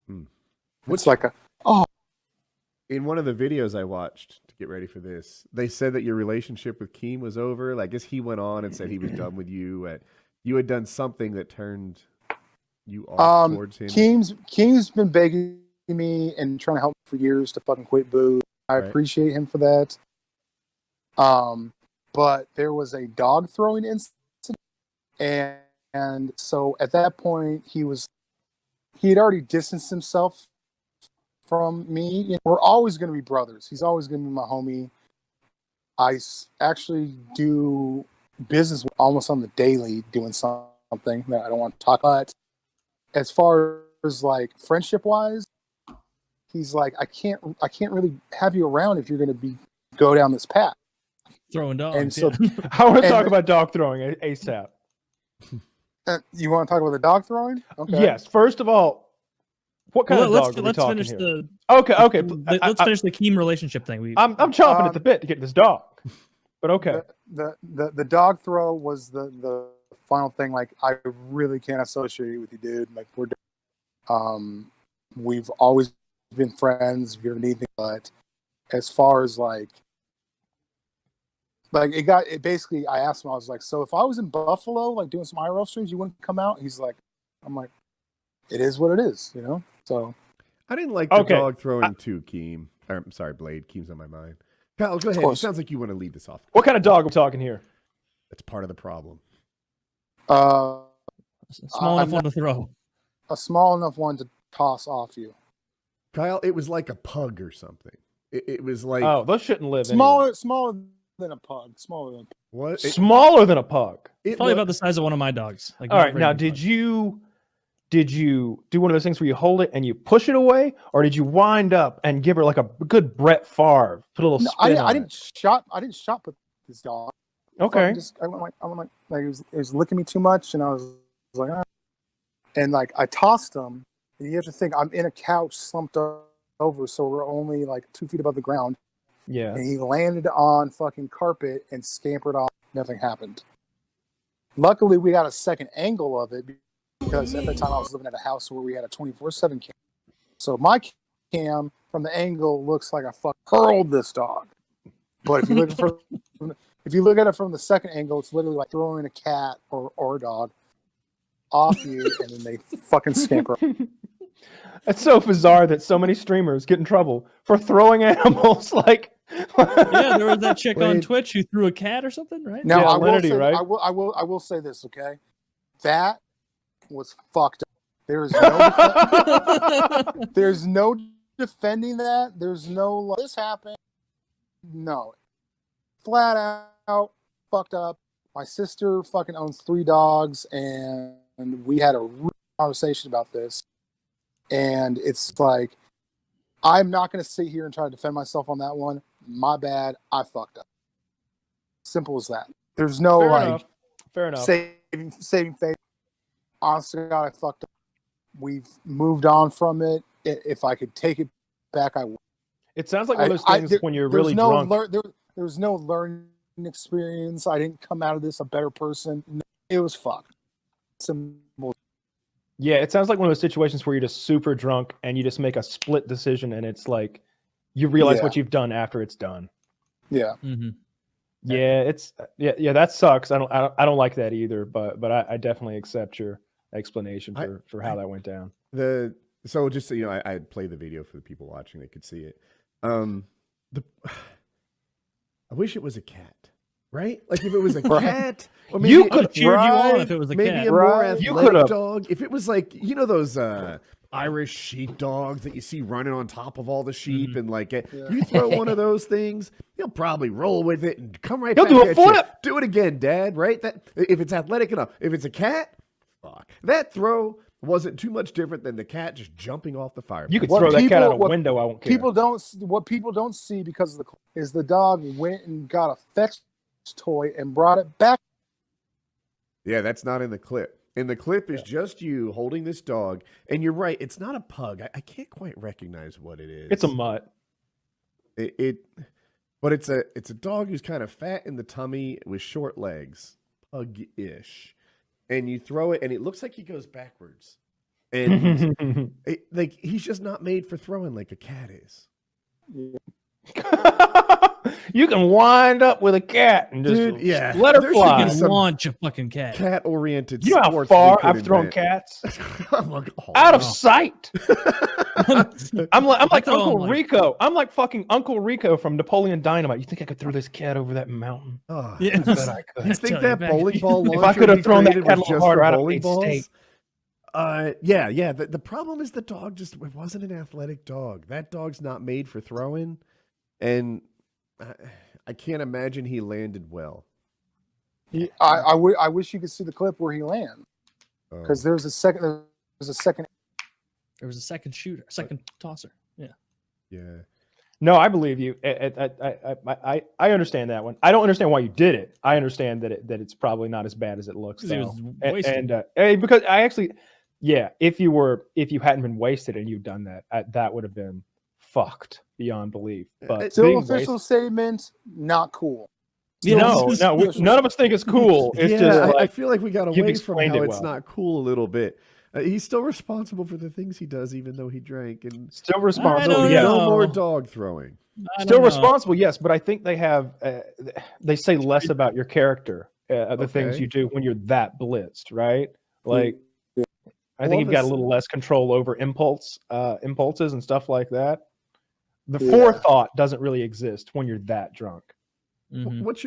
Hmm. It's like oh, In one of the videos I watched to get ready for this, they said that your relationship with Keem was over. Like, I guess he went on and said he was done with you. You had done something that turned you off towards him. Keem's been begging me and trying to help me for years to fucking quit booze. I appreciate him for that. But there was a dog throwing incident, and so at that point he had already distanced himself from me. You know, we're always going to be brothers. He's always going to be my homie. I actually do business almost on the daily, doing something that I don't want to talk about. As far as like friendship wise, he's like, I can't really have you around if you're going to go down this path. Throwing dogs. And so I want to talk about dog throwing ASAP. You want to talk about the dog throwing? Okay. Yes. First of all, what kind of dog are we talking finish here? Okay. Let's finish the Keem relationship thing. I'm chomping at the bit to get this dog. But okay. The dog throw was the final thing. Like, I really can't associate with you, dude. Like, we've always been friends. If you ever need anything, but as far as like it basically, I asked him, I was like, so if I was in Buffalo, like doing some IRL streams, you wouldn't come out? He's like, I'm like, it is what it is, you know? So I didn't like the dog throwing too, Keem. I'm sorry, Blade. Keem's on my mind. Kyle, go ahead. It sounds like you want to lead this off. What kind of dog are we talking here? That's part of the problem. Small enough one to throw. A small enough one to toss off you. Kyle, it was like a pug or something. It was like... Oh, those shouldn't live smaller than a pug. What? Smaller than a pug. It's probably about the size of one of my dogs. Like, all right, now did you do one of those things where you hold it and you push it away, or did you wind up and give her like a good Brett Favre, put a little spin on I didn't shot put this dog. Okay. I went like it was licking me too much, and I was like, ah. And like I tossed him. And you have to think, I'm in a couch slumped over, so we're only like 2 feet above the ground. Yeah. And he landed on fucking carpet and scampered off. Nothing happened. Luckily, we got a second angle of it because at the time I was living at a house where we had a 24/7 cam. So my cam from the angle looks like I hurled this dog. But if you look at it from the second angle, it's literally like throwing a cat or a dog off you, and then they fucking scamper. It's so bizarre that so many streamers get in trouble for throwing animals. Like, yeah, there was that chick on Twitch who threw a cat or something, right? Now, yeah, right? I will say this, okay? That was fucked up. There's no defending that. There's no this happened. No, flat out fucked up. My sister fucking owns 3 dogs, and we had a real conversation about this. And it's like, I'm not going to sit here and try to defend myself on that one. My bad. I fucked up. Simple as that. There's no Fair enough. saving face. Honestly, God, I fucked up. We've moved on from it. If I could take it back, I would. It sounds like one of those things when you're really drunk. There was no learning experience. I didn't come out of this a better person. It was fucked. Simple. Yeah, it sounds like one of those situations where you're just super drunk and you just make a split decision, and it's like you realize what you've done after it's done. Yeah. Mm-hmm. Yeah, yeah. That sucks. I don't like that either. But I definitely accept your explanation for how that went down. So just so you know, I play the video for the people watching; they could see it. I wish it was a cat. Right? Like if it was a cat, or maybe you could cheer you on if it was a maybe cat. A more athletic dog. If it was like, you know, those Irish sheep dogs that you see running on top of all the sheep, and like you throw one of those things, he'll probably roll with it and come right back. He'll do a flip. Do it again, Dad. Right? That if it's athletic enough. If it's a cat, fuck. That throw wasn't too much different than the cat just jumping off the fire. You could throw that cat out a window. I won't care. What people don't see because of the dog went and got a fetch toy and brought it back. Yeah, that's not in the clip. In the clip is just you holding this dog, and you're right. It's not a pug. I can't quite recognize what it is. It's a mutt. But it's a dog who's kind of fat in the tummy with short legs, pug-ish, and you throw it, and it looks like he goes backwards. and like he's just not made for throwing like a cat is. You can wind up with a cat and just Dude, yeah. let her There should fly. be some Launch a fucking cat. Cat-oriented. You know how sports far we could I've thrown invent. cats? I'm like, oh, Out of wow. sight. I'm like throw 'em Uncle like- Rico. I'm like fucking Uncle Rico from Napoleon Dynamite. You think I could throw this cat over that mountain? oh. Yeah. I bet I could. You I think tell you, that back- bowling ball launcher If I could have we thrown that created cat a was little just harder, for I'd have bowling made balls? steak. Yeah. The problem is the dog just it wasn't an athletic dog. That dog's not made for throwing, and I can't imagine he landed well. I wish you could see the clip where he lands, because Oh, there's a second. There was a second shooter, second tosser. Yeah. yeah. No, I believe you. I understand that one. I don't understand why you did it. I understand that it's probably not as bad as it looks. 'Cause he was though. wasted. Because I actually, yeah, if you hadn't been wasted and you'd done that, that would have been fucked beyond belief. But Still being official wasted- statement, not cool. Yeah, no, this is- none of us think it's cool. It's yeah, just I like, feel like we got you've away from explained how it it's well. not cool a little bit. He's still responsible for the things he does, even though he drank. And still responsible. don't Yes. know. no more dog throwing. I Still don't know. responsible, yes, but I think they have they say less about your character, the things Okay. you do when you're that blitzed, right? Like I Well, think you've got a this- little less control over impulses and stuff like that. The Yeah. forethought doesn't really exist when you're that drunk. Mhm. What's your